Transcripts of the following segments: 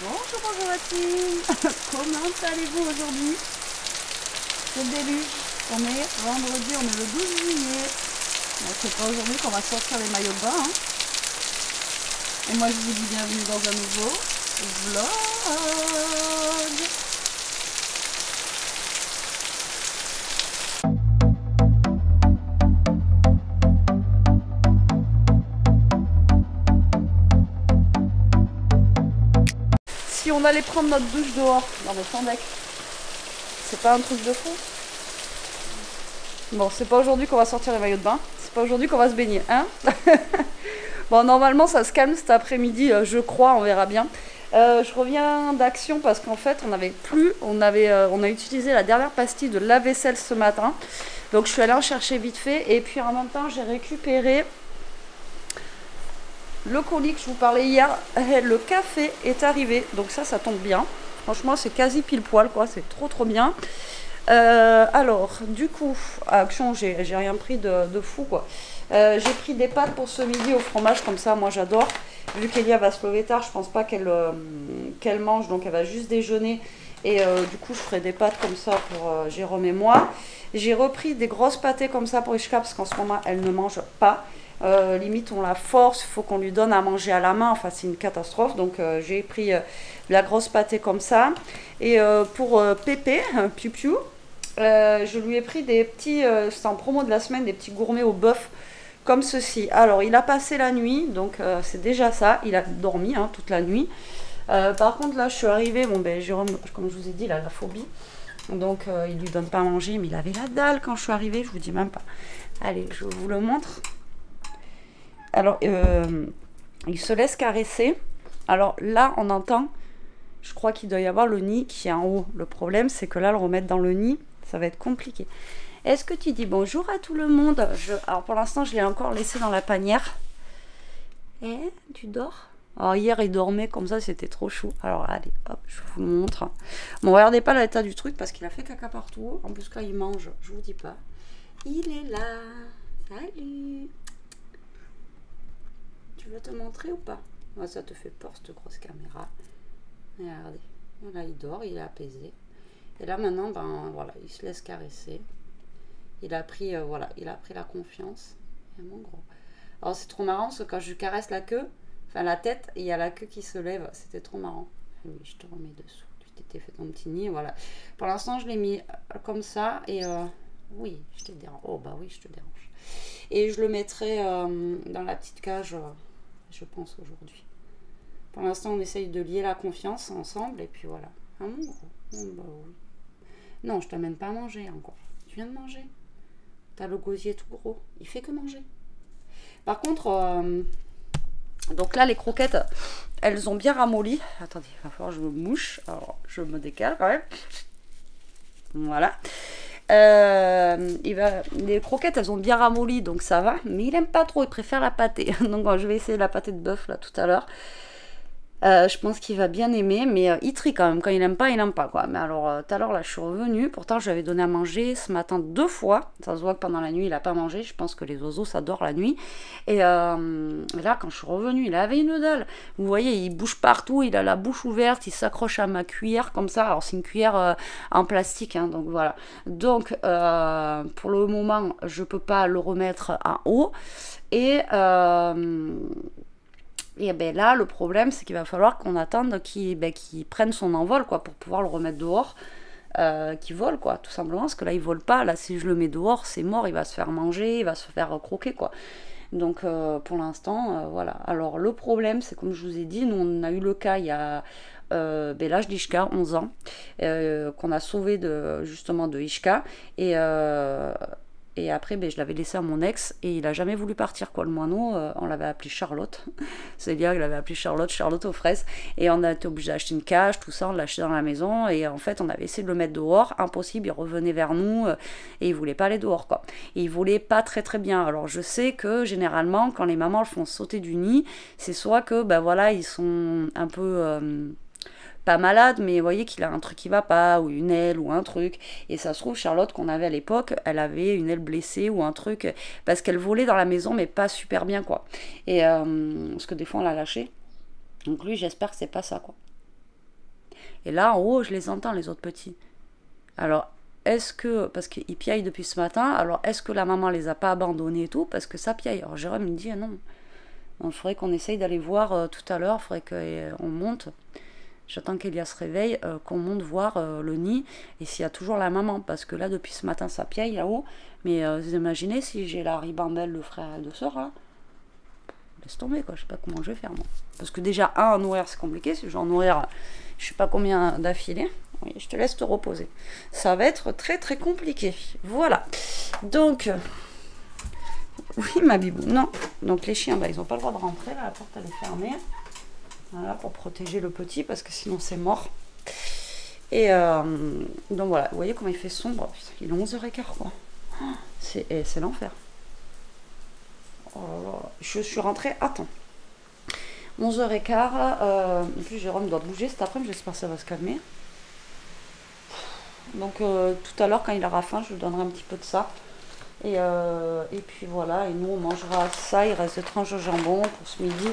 Bonjour la team. Comment allez-vous aujourd'hui? C'est le début. On est vendredi, on est le 12 juillet. C'est pas aujourd'hui qu'on va sortir les maillots de bain. Hein. Et moi je vous dis bienvenue dans un nouveau vlog. Si on allait prendre notre douche dehors, dans le Sandec, c'est pas un truc de fou? Bon, c'est pas aujourd'hui qu'on va sortir les maillots de bain, c'est pas aujourd'hui qu'on va se baigner, hein? Bon, normalement ça se calme cet après-midi, je crois, on verra bien. Je reviens d'Action parce qu'en fait on a utilisé la dernière pastille de lave-vaisselle ce matin. Donc je suis allée en chercher vite fait et puis en même temps j'ai récupéré le colis que je vous parlais hier. Le café est arrivé, donc ça tombe bien. Franchement c'est quasi pile poil quoi, c'est trop bien. Alors du coup à Action j'ai rien pris de fou quoi. J'ai pris des pâtes pour ce midi au fromage, comme ça moi j'adore. Vu qu'Elia va se lever tard, je pense pas qu'elle mange, donc elle va juste déjeuner. Et du coup je ferai des pâtes comme ça pour Jérôme et moi. J'ai repris des grosses pâtées comme ça pour Ishka parce qu'en ce moment elle ne mange pas. Limite on la force, il faut qu'on lui donne à manger à la main, enfin c'est une catastrophe. Donc j'ai pris de la grosse pâtée comme ça. Et pour Pépé, Piu Piu, je lui ai pris des petits, c'était en promo de la semaine, des petits gourmets au bœuf comme ceci. Alors il a passé la nuit, donc c'est déjà ça, il a dormi hein, toute la nuit. Par contre là je suis arrivée, bon ben Jérôme, comme je vous ai dit, il a la phobie, donc il lui donne pas à manger, mais il avait la dalle quand je suis arrivée, je vous dis même pas. Allez, je vous le montre. Alors il se laisse caresser. Alors là on entend, je crois qu'il doit y avoir le nid qui est en haut. Le problème c'est que là le remettre dans le nid, ça va être compliqué. Est-ce que tu dis bonjour à tout le monde? Alors pour l'instant je l'ai encore laissé dans la panière. Eh, tu dors? Alors hier il dormait comme ça, c'était trop chou. Alors allez, hop, je vous le montre. Bon, regardez pas l'état du truc parce qu'il a fait caca partout. En plus quand il mange, je vous dis pas. Il est là. Salut. Tu veux te montrer ou pas? Oh, ça te fait peur cette grosse caméra. Regardez, voilà, il dort, il est apaisé. Et là maintenant, ben voilà, il se laisse caresser. Il a pris, voilà, il a pris la confiance. Et mon gros. Alors c'est trop marrant parce que quand je lui caresse la queue, enfin la tête, il y a la queue qui se lève. C'était trop marrant. Oui, je te remets dessous. Tu t'étais fait ton petit nid, voilà. Pour l'instant, je l'ai mis comme ça et oui, je te dérange. Oh bah oui, je te dérange. Et je le mettrai dans la petite cage, je pense aujourd'hui. Pour l'instant, on essaye de lier la confiance ensemble et puis voilà. Ah mon gros. Oh, bah oui. Non, je t'amène pas à manger encore. Tu viens de manger. T'as le gosier tout gros. Il fait que manger. Par contre, donc là, les croquettes, elles ont bien ramolli. Attendez, il va falloir que je me mouche. Alors, je me décale quand même. Voilà. Les croquettes, elles ont bien ramolli, donc ça va. Mais il aime pas trop, il préfère la pâtée. Donc, je vais essayer la pâtée de bœuf là tout à l'heure. Je pense qu'il va bien aimer, mais il trie quand même. Quand il aime pas, il aime pas quoi. Mais alors, tout à l'heure là, je suis revenue. Pourtant, je lui avais donné à manger ce matin 2 fois. Ça se voit que pendant la nuit, il a pas mangé. Je pense que les oiseaux, ça dort la nuit. Et là, quand je suis revenue, il avait une dalle. Vous voyez, il bouge partout. Il a la bouche ouverte. Il s'accroche à ma cuillère comme ça. Alors, c'est une cuillère en plastique, hein, donc voilà. Donc, pour le moment, je peux pas le remettre en haut. Et ben là, le problème, c'est qu'il va falloir qu'on attende qu'il prenne son envol, quoi, pour pouvoir le remettre dehors, qu'il vole, quoi, tout simplement, parce que là, il vole pas. Là, si je le mets dehors, c'est mort, il va se faire manger, il va se faire croquer, quoi. Donc, pour l'instant, voilà. Alors, le problème, c'est comme je vous ai dit, nous, on a eu le cas il y a l'âge d'Ishka, 11 ans, qu'on a sauvé justement de Ishka, et après, je l'avais laissé à mon ex et il a jamais voulu partir, quoi. Le moineau, on l'avait appelé Charlotte. C'est-à-dire qu'il l'avait appelé Charlotte aux fraises. Et on a été obligé d'acheter une cage, tout ça, on l'a acheté dans la maison. Et en fait, on avait essayé de le mettre dehors. Impossible, il revenait vers nous et il voulait pas aller dehors, quoi. Et il voulait pas très bien. Alors, je sais que généralement, quand les mamans le font sauter du nid, c'est soit que, voilà, ils sont un peu pas malade, mais vous voyez qu'il a un truc qui va pas, ou une aile, ou un truc. Et ça se trouve, Charlotte, qu'on avait à l'époque, elle avait une aile blessée, ou un truc, parce qu'elle volait dans la maison, mais pas super bien, quoi. Et parce que des fois, on l'a lâché. Donc lui, j'espère que c'est pas ça, quoi. Et là, en haut, je les entends, les autres petits. Alors, est-ce que, parce qu'ils piaillent depuis ce matin, alors est-ce que la maman les a pas abandonnés et tout, parce que ça piaille. Alors Jérôme me dit, ah non, il faudrait qu'on essaye d'aller voir tout à l'heure, il faudrait qu'on monte. J'attends qu'Elia se réveille, qu'on monte voir le nid, et s'il y a toujours la maman, parce que là, depuis ce matin, ça piaille là-haut. Mais vous imaginez si j'ai la ribambelle, le frère et le soeur, là, laisse tomber, quoi, je sais pas comment je vais faire, moi. Parce que déjà, en nourrir, c'est compliqué, si je vais en nourrir, je sais pas combien d'affilée. Oui, je te laisse te reposer. Ça va être très très compliqué. Voilà. Donc, oui, ma bibou. Non. Donc, les chiens, bah, ils n'ont pas le droit de rentrer. Là, la porte, elle est fermée. Voilà, pour protéger le petit, parce que sinon, c'est mort. Et donc, voilà. Vous voyez comment il fait sombre. Il est 11h15, quoi. C'est l'enfer. Oh là là. Je suis rentrée à temps. 11h15. En plus, Jérôme doit bouger cet après-midi. J'espère que ça va se calmer. Donc tout à l'heure quand il aura faim, je lui donnerai un petit peu de ça. Et puis voilà, et nous on mangera ça, il reste des tranches de jambon pour ce midi.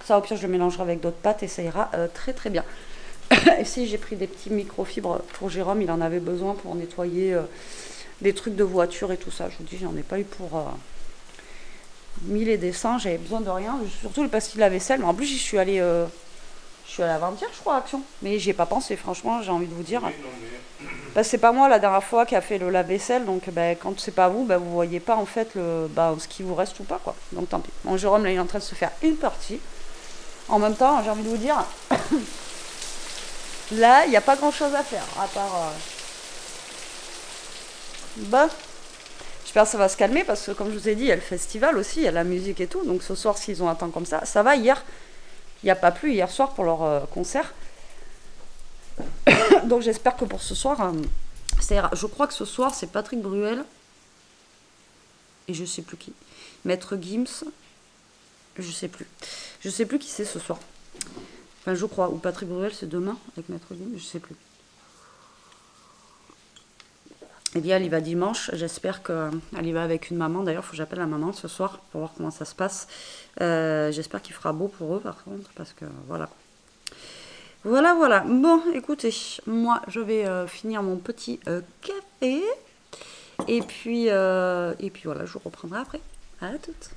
Ça au pire je le mélangerai avec d'autres pâtes et ça ira très très bien. Et si j'ai pris des petits microfibres pour Jérôme, il en avait besoin pour nettoyer des trucs de voiture et tout ça. Je vous dis, j'en ai pas eu pour 1000 et des cents, j'avais besoin de rien, surtout parce qu'il la vaisselle. Mais en plus j'y suis allée... Je suis allée avant-hier, je crois, à Action. Mais j'y ai pas pensé, franchement, j'ai envie de vous dire. Oui, non, mais... Parce que c'est pas moi la dernière fois qui a fait le lave-vaisselle, donc ben, quand c'est pas vous, ben, vous voyez pas en fait ce qui vous reste ou pas, quoi. Donc tant pis. Mon Jérôme, là, il est en train de se faire une partie. En même temps, j'ai envie de vous dire, là, il n'y a pas grand-chose à faire, à part... J'espère que ça va se calmer, parce que comme je vous ai dit, il y a le festival aussi, il y a la musique et tout. Donc ce soir, s'ils ont un temps comme ça va. Hier... Il n'y a pas plu hier soir pour leur concert. Donc j'espère que pour ce soir, ça ira. Je crois que ce soir, c'est Patrick Bruel. Et je sais plus qui. Maître Gims. Je sais plus. Je sais plus qui c'est ce soir. Enfin, je crois. Ou Patrick Bruel, c'est demain avec Maître Gims. Je sais plus. Et bien, elle y va dimanche. J'espère qu'elle y va avec une maman. D'ailleurs, il faut que j'appelle la maman ce soir pour voir comment ça se passe. J'espère qu'il fera beau pour eux, par contre, parce que voilà. Voilà, voilà. Bon, écoutez, moi, je vais finir mon petit café. Et puis voilà, je vous reprendrai après. À toutes.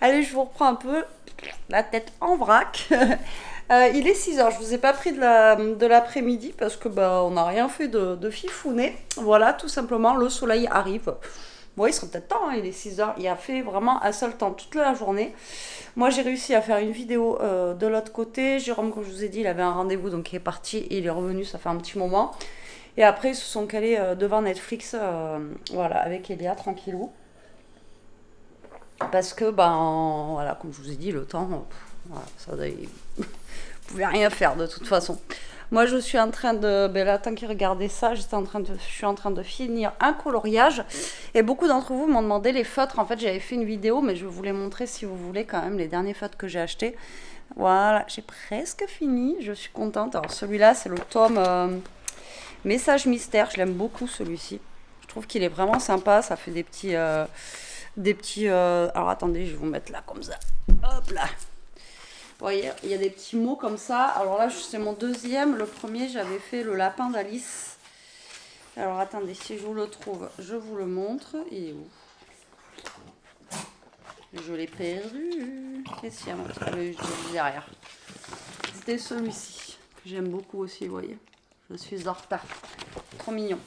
Allez, je vous reprends un peu la tête en vrac. Il est 6h, je vous ai pas pris de l'après-midi parce que on n'a rien fait de fifouné. Voilà, tout simplement, le soleil arrive. Bon, il serait peut-être temps, hein, il est 6h. Il a fait vraiment un seul temps toute la journée. Moi, j'ai réussi à faire une vidéo de l'autre côté. Jérôme, comme je vous ai dit, il avait un rendez-vous, donc il est parti et il est revenu, ça fait un petit moment. Et après, ils se sont calés devant Netflix, voilà, avec Elia, tranquillou. Parce que, voilà, comme je vous ai dit, le temps, voilà, ça, vous pouvez rien faire de toute façon. Moi, je suis en train de, là, tant qu'il regardait ça, je suis en train de finir un coloriage. Et beaucoup d'entre vous m'ont demandé les feutres. En fait, j'avais fait une vidéo, mais je vais vous les montrer si vous voulez quand même, les derniers feutres que j'ai achetés. Voilà, j'ai presque fini, je suis contente. Alors celui-là, c'est le tome Message Mystère, je l'aime beaucoup celui-ci. Je trouve qu'il est vraiment sympa, ça fait des petits... alors attendez, je vais vous mettre là comme ça. Hop là. Vous voyez, il y a des petits mots comme ça. Alors là, c'est mon deuxième. Le premier, j'avais fait le lapin d'Alice. Alors attendez, si je vous le trouve, je vous le montre. Il est où? Je l'ai perdu. Qu'est-ce qu'il y a derrière? C'était celui-ci, que j'aime beaucoup aussi, vous voyez. Je suis en retard. Trop mignon.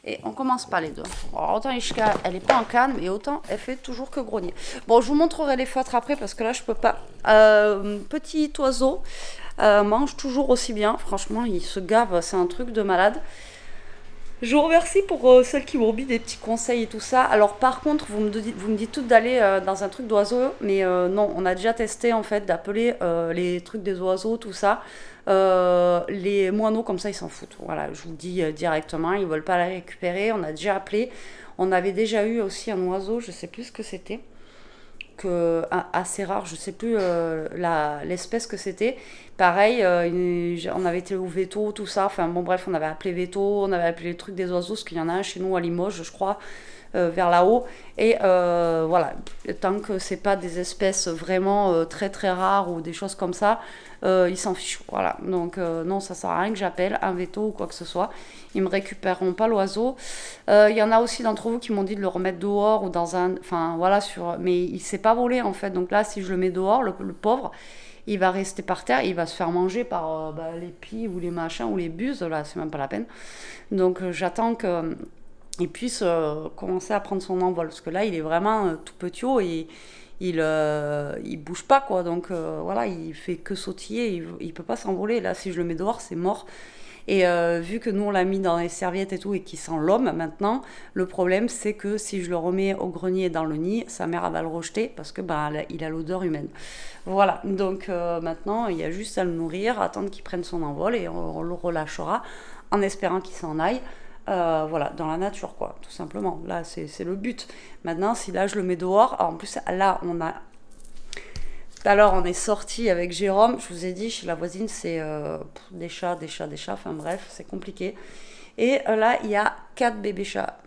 Et on commence pas les deux. Alors, autant Ishka, elle n'est pas en canne, mais autant elle fait toujours que grogner. Bon, je vous montrerai les feutres après parce que là, je peux pas. Petit oiseau mange toujours aussi bien. Franchement, il se gave, c'est un truc de malade. Je vous remercie pour celles qui m'ont mis des petits conseils et tout ça. Alors par contre, vous me dites toutes d'aller dans un truc d'oiseau, mais non, on a déjà testé en fait d'appeler les trucs des oiseaux, tout ça. Les moineaux comme ça, ils s'en foutent. Voilà, je vous le dis directement, ils veulent pas la récupérer. On a déjà appelé. On avait déjà eu aussi un oiseau, je sais plus ce que c'était. Assez rare, je sais plus l'espèce que c'était. Pareil, on avait été au veto, tout ça. Enfin bon bref, on avait appelé veto, on avait appelé les trucs des oiseaux, parce qu'il y en a un chez nous à Limoges, je crois. vers là-haut. Et voilà, tant que c'est pas des espèces vraiment très très rares ou des choses comme ça, ils s'en fichent. Voilà, donc non, ça sert à rien que j'appelle un veto ou quoi que ce soit. Ils me récupéreront pas l'oiseau. Il y en a aussi d'entre vous qui m'ont dit de le remettre dehors ou dans un... Enfin voilà, mais il s'est pas volé en fait. Donc là, si je le mets dehors, le pauvre, il va rester par terre, il va se faire manger par les pies ou les machins ou les buses. Là, c'est même pas la peine. Donc j'attends que... il puisse commencer à prendre son envol. Parce que là, il est vraiment tout petit et il bouge pas, quoi. Donc voilà, il fait que sautiller, il peut pas s'envoler. Là, si je le mets dehors, c'est mort. Et vu que nous, on l'a mis dans les serviettes et tout, et qu'il sent l'homme maintenant, le problème, c'est que si je le remets au grenier dans le nid, sa mère elle va le rejeter parce que il a l'odeur humaine. Voilà, donc maintenant, il y a juste à le nourrir, attendre qu'il prenne son envol et on le relâchera en espérant qu'il s'en aille. Voilà, dans la nature, quoi, tout simplement. Là, c'est le but. Maintenant, si là, je le mets dehors, en plus, là, tout à l'heure, on est sorti avec Jérôme. Je vous ai dit, chez la voisine, c'est des chats. Enfin bref, c'est compliqué. Et là, il y a 4 bébés chats.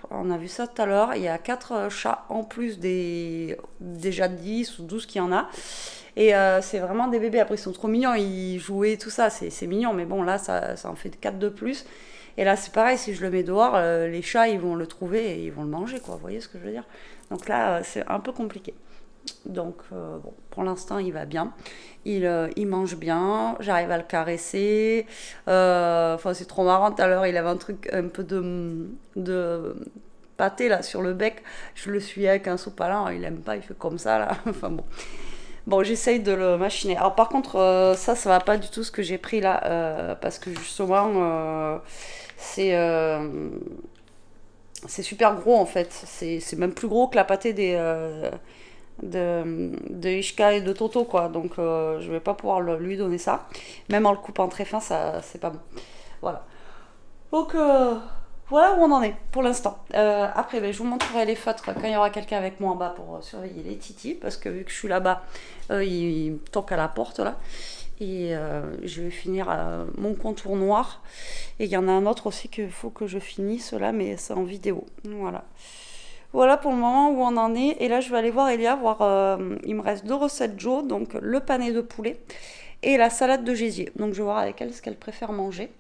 On a vu ça tout à l'heure. Il y a 4 chats en plus des déjà 10 ou 12 qu'il y en a. Et c'est vraiment des bébés. Après, ils sont trop mignons. Ils jouaient, tout ça. C'est mignon. Mais bon, là, ça en fait 4 de plus. Et là, c'est pareil. Si je le mets dehors, les chats, ils vont le trouver et ils vont le manger, quoi. Vous voyez ce que je veux dire? Donc là, c'est un peu compliqué. Donc, bon, pour l'instant, il va bien. Il mange bien. J'arrive à le caresser. Enfin, c'est trop marrant. Tout à l'heure, il avait un truc, un peu de pâté là sur le bec. Je le suis avec un sopalin. Il aime pas. Il fait comme ça là. Enfin bon. Bon, j'essaye de le machiner. Alors, par contre, ça va pas du tout ce que j'ai pris là. Parce que justement, c'est super gros en fait. C'est même plus gros que la pâtée de Ishka et de Toto, quoi. Donc je vais pas pouvoir lui donner ça, même en le coupant très fin, ça c'est pas bon. Voilà, donc voilà où on en est pour l'instant. Après je vous montrerai les feutres quand il y aura quelqu'un avec moi en bas pour surveiller les titis, parce que vu que je suis là-bas, ils toquent à la porte là. Et je vais finir mon contour noir, et il y en a un autre aussi qu'il faut que je finisse là, mais c'est en vidéo. Voilà pour le moment où on en est. Et là, je vais aller voir Elia, il me reste 2 recettes Joe, donc le pané de poulet et la salade de gésier. Donc je vais voir avec elle ce qu'elle préfère manger.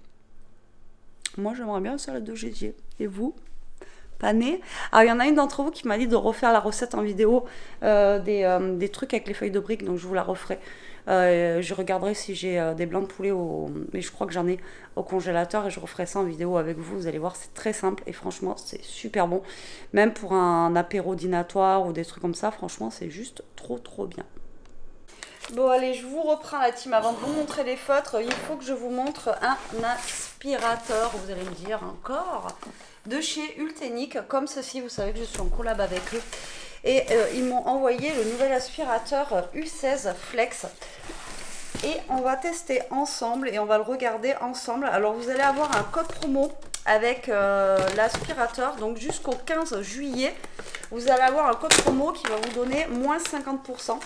Moi, j'aimerais bien la salade de gésier. Et vous? Pané? Alors, il y en a une d'entre vous qui m'a dit de refaire la recette en vidéo des trucs avec les feuilles de briques, donc je vous la referai. Je regarderai si j'ai des blancs de poulet, mais je crois que j'en ai au congélateur, et je referai ça en vidéo avec vous. Vous allez voir, c'est très simple et franchement, c'est super bon. Même pour un apéro dînatoire ou des trucs comme ça, franchement, c'est juste trop bien. Bon, allez, je vous reprends la team. Avant de vous montrer les feutres, il faut que je vous montre un aspirateur. Vous allez me dire encore de chez Ultenic, comme ceci. Vous savez que je suis en collab avec eux. Et ils m'ont envoyé le nouvel aspirateur U16 Flex. Et on va tester ensemble et on va le regarder ensemble. Alors vous allez avoir un code promo avec l'aspirateur. Donc jusqu'au 15 juillet, vous allez avoir un code promo qui va vous donner moins 50%.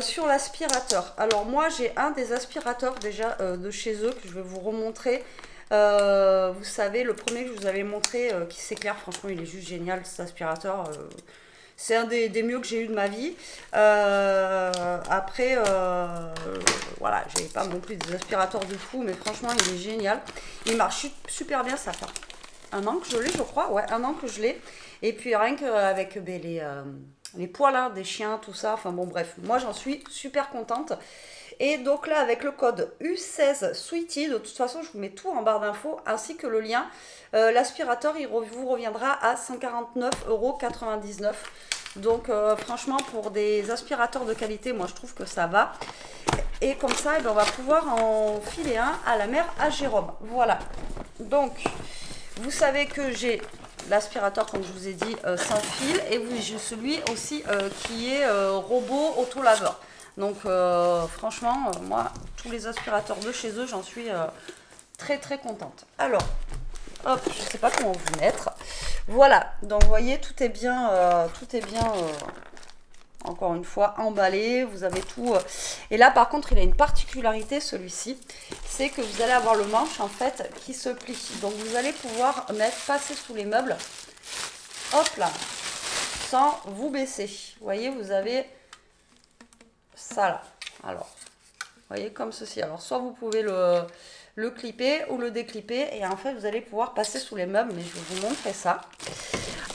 Sur l'aspirateur. Alors moi j'ai un des aspirateurs déjà de chez eux que je vais vous remontrer. Vous savez, le premier que je vous avais montré qui s'éclaire, franchement il est juste génial cet aspirateur. C'est un des mieux que j'ai eu de ma vie. Après, voilà, j'ai pas non plus des aspirateurs de fou, mais franchement il est génial. Il marche super bien, ça fait un an que je l'ai, je crois. Ouais, un an que je l'ai. Et puis rien qu'avec les poils hein, des chiens, tout ça. Enfin bon, bref, moi j'en suis super contente. Et donc là, avec le code U16 Sweetie, de toute façon, je vous mets tout en barre d'infos, ainsi que le lien. L'aspirateur, il vous reviendra à 149,99 €. Donc franchement, pour des aspirateurs de qualité, moi je trouve que ça va. Et comme ça, on va pouvoir en filer un à la mère à Jérôme. Voilà. Donc, vous savez que j'ai l'aspirateur, comme je vous ai dit, sans fil. Et j'ai celui aussi qui est robot auto-laveur. Donc franchement, moi, tous les aspirateurs de chez eux, j'en suis très contente. Alors, hop, je ne sais pas comment vous mettre. Voilà, donc vous voyez, tout est bien encore une fois, emballé, vous avez tout. Et là, par contre, il a une particularité, celui-ci, c'est que vous allez avoir le manche, en fait, qui se plie. Donc, vous allez pouvoir passer sous les meubles, hop là, sans vous baisser. Vous voyez, vous avez ça là. Alors, vous voyez, comme ceci. Alors, soit vous pouvez le clipper ou le déclipper, et en fait, vous allez pouvoir passer sous les meubles, mais je vais vous montrer ça.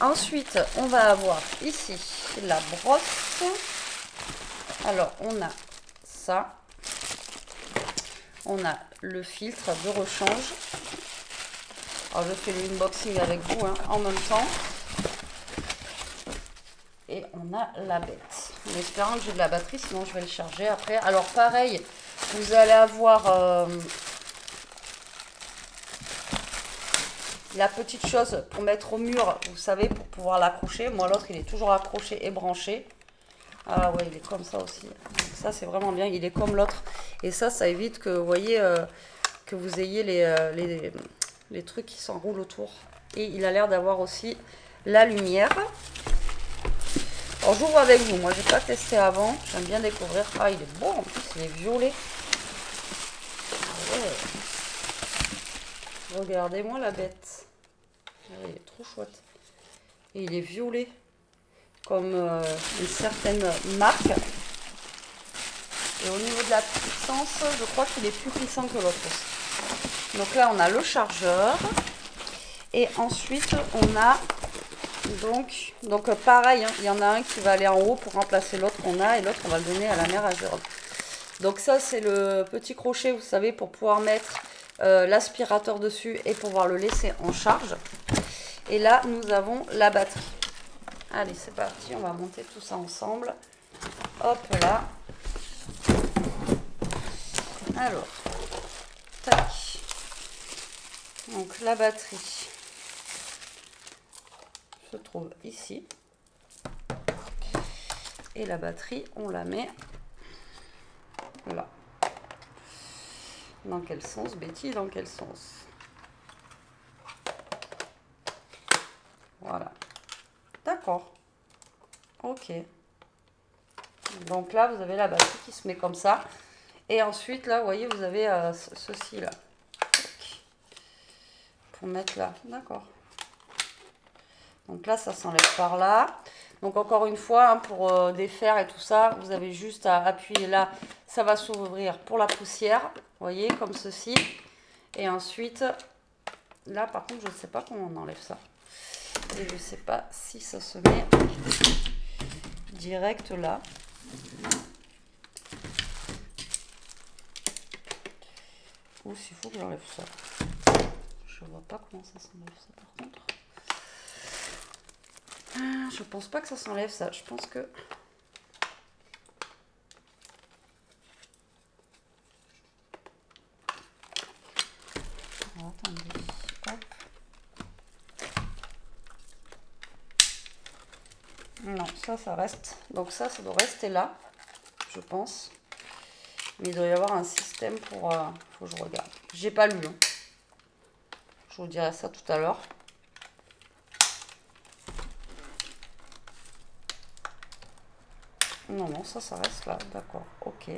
Ensuite, on va avoir ici la brosse. Alors, on a ça. On a le filtre de rechange. Alors, je fais l'unboxing avec vous en même temps. Et on a la bête. En espérant que j'ai de la batterie, sinon je vais le charger après. Alors, pareil, vous allez avoir... la petite chose pour mettre au mur, vous savez, pour pouvoir l'accrocher. Moi, l'autre, il est toujours accroché et branché. Ah ouais, il est comme ça aussi. Donc ça, c'est vraiment bien. Il est comme l'autre. Et ça évite que, vous voyez, que vous ayez les trucs qui s'enroulent autour. Et il a l'air d'avoir aussi la lumière. Alors, j'ouvre avec vous. Moi, j'ai pas testé avant. J'aime bien découvrir. Ah, il est beau. En plus, il est violet. Ah ouais. Regardez-moi la bête. Ah, il est trop chouette. Et il est violet. Comme une certaine marque. Et au niveau de la puissance, je crois qu'il est plus puissant que l'autre aussi. Donc là, on a le chargeur. Et ensuite, on a donc pareil, il y en a un qui va aller en haut pour remplacer l'autre qu'on a. Et l'autre, on va le donner à la mère à Jérôme. Donc ça, c'est le petit crochet, vous savez, pour pouvoir mettre... l'aspirateur dessus et pouvoir le laisser en charge. Et là, nous avons la batterie. Allez, c'est parti, on va monter tout ça ensemble. Hop là. Alors, tac. Donc, la batterie se trouve ici. Et la batterie, on la met là. Dans quel sens, Betty? Dans quel sens? Voilà. D'accord. Ok. Donc là, vous avez la batterie qui se met comme ça. Et ensuite, là, vous voyez, vous avez ceci là. Pour mettre là. D'accord. Donc là, ça s'enlève par là. Donc encore une fois, pour défaire et tout ça, vous avez juste à appuyer là. Ça va s'ouvrir pour la poussière. Vous voyez, comme ceci. Et ensuite, là, par contre, je ne sais pas comment on enlève ça. Et je ne sais pas si ça se met direct là. Ou s'il faut que j'enlève ça. Je ne vois pas comment ça s'enlève ça par contre. Je pense pas que ça s'enlève ça. Je pense que... Attendez. Hop. Non, ça reste. Donc ça doit rester là, je pense. Mais il doit y avoir un système pour... faut que je regarde. J'ai pas lu. Hein. Je vous dirai ça tout à l'heure. Non, ça reste là. D'accord. Ok.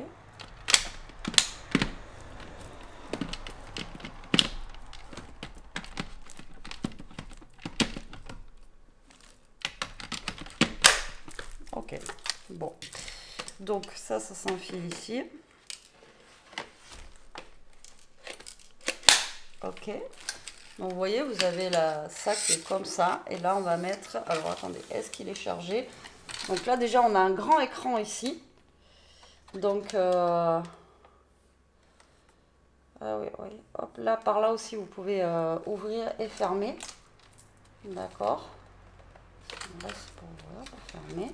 Ok. Bon. Donc, ça s'enfile ici. Ok. Donc, vous voyez, vous avez ça qui est comme ça. Et là, on va mettre... Alors, attendez. Est-ce qu'il est chargé? Donc là, déjà, on a un grand écran ici. Donc... Ah oui. Hop, là, par là aussi, vous pouvez ouvrir et fermer. D'accord. Là, c'est pour ouvrir, pour fermer.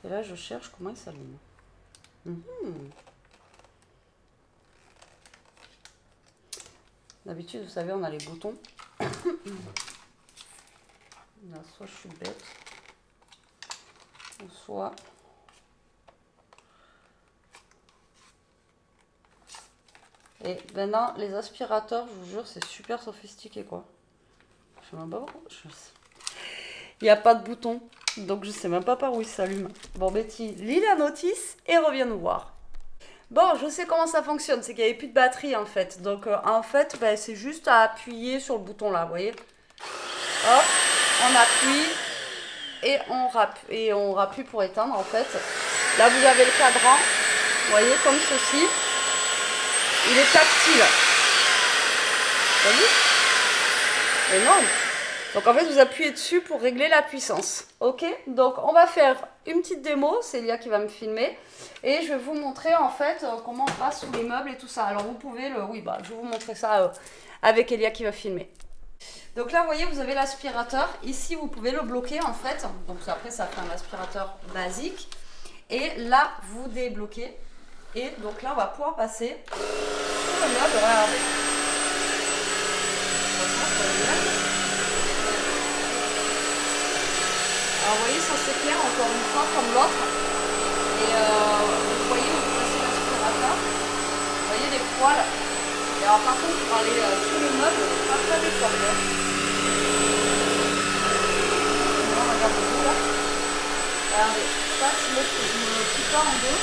Et là, je cherche comment il s'allume. D'habitude, vous savez, on a les boutons. Là, soit je suis bête, ou soit... Et maintenant, les aspirateurs, je vous jure, c'est super sophistiqué, quoi. Je sais même pas pourquoi. Il n'y a pas de bouton. Donc je sais même pas par où il s'allume. Bon, Betty lit la notice et revient nous voir. Bon, je sais comment ça fonctionne, c'est qu'il n'y avait plus de batterie en fait. Donc en fait, ben, c'est juste à appuyer sur le bouton là, vous voyez. Hop, on appuie et on rappuie pour éteindre en fait. Là vous avez le cadran, vous voyez, comme ceci. Il est tactile. Vous voyez? Énorme. Donc en fait vous appuyez dessus pour régler la puissance. Ok, donc on va faire une petite démo, c'est Elia qui va me filmer. Et je vais vous montrer en fait comment on passe sous les meubles et tout ça. Alors vous pouvez le... Oui, bah je vais vous montrer ça avec Elia qui va filmer. Donc là vous voyez vous avez l'aspirateur. Ici vous pouvez le bloquer en fait. Donc après ça fait un aspirateur basique. Et là vous débloquez. Et donc là on va pouvoir passer sous le meuble. Regardez. Alors vous voyez, ça s'éclaire encore une fois comme l'autre. Et vous voyez, vous passez l'aspirateur. Vous voyez les poils. Et alors par contre, pour aller sous le meuble, pas très d'effort. Regardez-vous là. Regardez, ça je me plie pas en deux.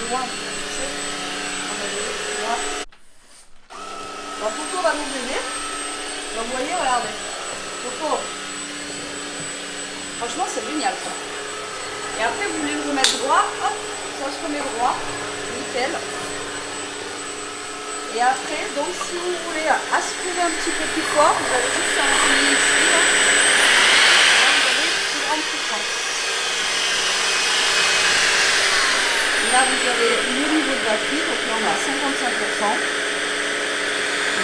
Loin, tu sais. Là. Donc Toto va nous aider. Donc vous voyez, regardez. Toto. Franchement, c'est génial ça. Et après, vous voulez vous mettre droit, hop, ça se remet droit. Nickel. Et après, donc si vous voulez aspirer un petit peu plus fort, vous avez juste un petit ici. Là, vous avez une plus grande puissance. Là, vous avez le niveau de batterie, donc là, on a 55%.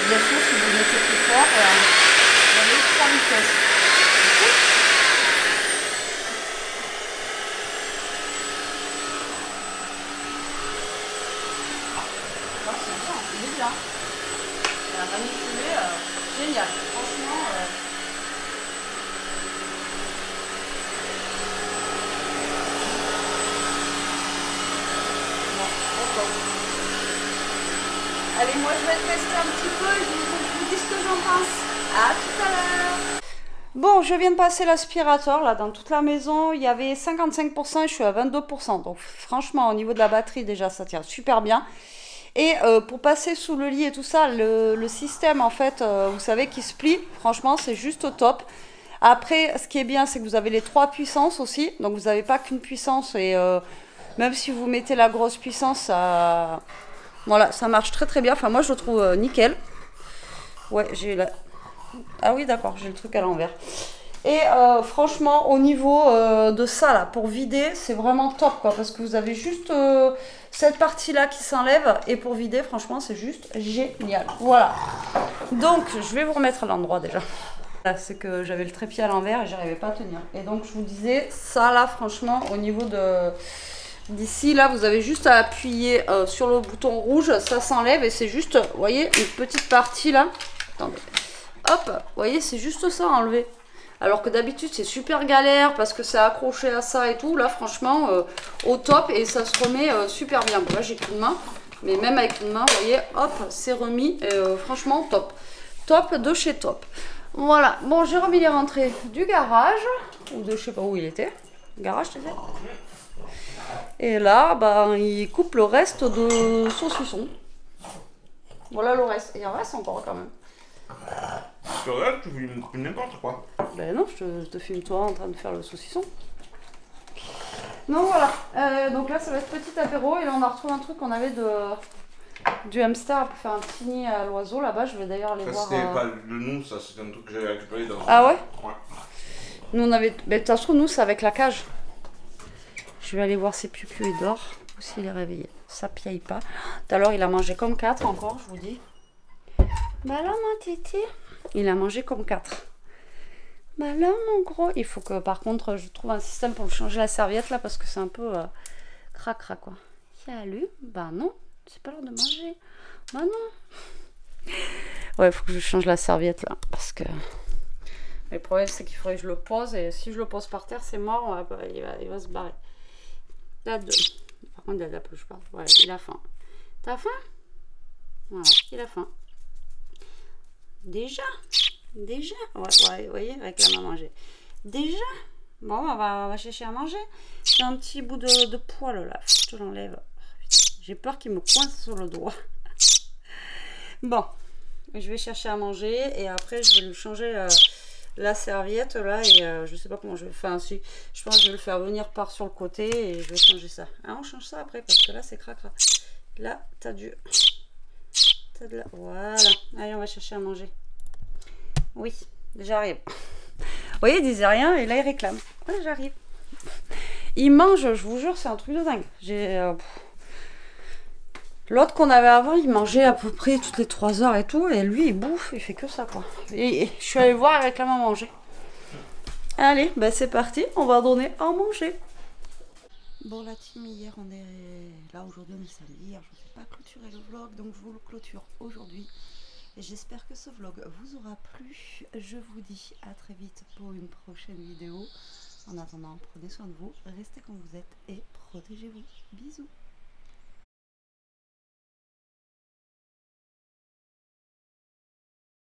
Bien sûr, si vous mettez plus fort, vous avez 3 vitesses. Il est bien. Il a manipulé, génial. Franchement, bon, allez, moi je vais tester un petit peu et je vous dis ce que j'en pense. À tout à l'heure. Bon, je viens de passer l'aspirateur là dans toute la maison. Il y avait 55% et je suis à 22%. Donc franchement, au niveau de la batterie, déjà, ça tient super bien. Et pour passer sous le lit et tout ça, le système en fait, vous savez, qui se plie, franchement c'est juste au top. Après, ce qui est bien, c'est que vous avez les 3 puissances aussi, donc vous n'avez pas qu'une puissance. Et même si vous mettez la grosse puissance, ça, voilà, ça marche très très bien. Enfin moi je le trouve nickel. Ouais, j'ai la... Ah oui d'accord, j'ai le truc à l'envers. Et franchement, au niveau de ça, là, pour vider, c'est vraiment top, quoi. Parce que vous avez juste cette partie-là qui s'enlève. Et pour vider, franchement, c'est juste génial. Voilà. Donc, je vais vous remettre à l'endroit, déjà. Là, c'est que j'avais le trépied à l'envers et j'arrivais pas à tenir. Et donc, je vous disais, ça, là, franchement, au niveau de... D'ici, là, vous avez juste à appuyer sur le bouton rouge. Ça s'enlève et c'est juste, vous voyez, une petite partie, là. Attendez. Hop, vous voyez, c'est juste ça à enlever. Alors que d'habitude c'est super galère parce que c'est accroché à ça et tout. Là franchement au top et ça se remet super bien. Bon là j'ai qu'une main. Mais même avec une main vous voyez hop c'est remis. Franchement top. Top de chez top. Voilà. Bon j'ai remis les rentrées du garage. Ou de je sais pas où il était. Garage tu sais. Et là bah, il coupe le reste de saucisson. Voilà le reste. Et il en reste encore quand même. C'est vrai, tu filmes n'importe quoi. Ben non, je te filme toi en train de faire le saucisson. Donc voilà, donc là ça va être petit apéro et là on a retrouvé un truc qu'on avait du hamster pour faire un petit nid à l'oiseau là-bas. Je vais d'ailleurs aller voir. C'était pas de nous, ça c'était un truc que j'avais récupéré dans. Ah ouais? Ouais. Nous on avait. Ben ça se trouve, nous c'est avec la cage. Je vais aller voir si Pupu il dort ou s'il est réveillé. Ça piaille pas. Tout à l'heure il a mangé comme 4 encore, je vous dis. Bah là mon titi, il a mangé comme 4. Bah là mon gros, il faut que par contre je trouve un système pour lui changer la serviette là parce que c'est un peu cracra quoi. Salut, bah non, c'est pas l'heure de manger. Bah non. Ouais, il faut que je change la serviette là parce que le problème c'est qu'il faudrait que je le pose et si je le pose par terre c'est mort, il va se barrer. Là deux. Par contre il a de la peluche pas. Voilà, il a faim. T'as faim? Voilà, il a faim. Déjà? Déjà? Ouais, vous voyez, réclame à manger. Déjà? Bon, on va chercher à manger. J'ai un petit bout de poil là. Je te l'enlève. J'ai peur qu'il me coince sur le doigt. Bon, je vais chercher à manger et après je vais lui changer la serviette là et je sais pas comment je vais. Enfin, si, je pense que je vais le faire venir par sur le côté et je vais changer ça. Ah, on change ça après parce que là c'est cracra. Là, t'as de la. Voilà. Allez, on va chercher à manger. Oui, j'arrive. Vous voyez, il disait rien et là il réclame. Ouais, j'arrive. Il mange, je vous jure, c'est un truc de dingue. L'autre qu'on avait avant, il mangeait à peu près toutes les 3 heures et tout, et lui il bouffe, il fait que ça quoi. Et je suis allée voir, il réclame à manger. Allez, bah c'est parti, on va donner à manger. Bon la team, hier on est là, aujourd'hui on est samedi, hier je ne sais pas clôturer le vlog, donc je vous le clôture aujourd'hui. J'espère que ce vlog vous aura plu. Je vous dis à très vite pour une prochaine vidéo. En attendant, prenez soin de vous, restez comme vous êtes et protégez-vous. Bisous.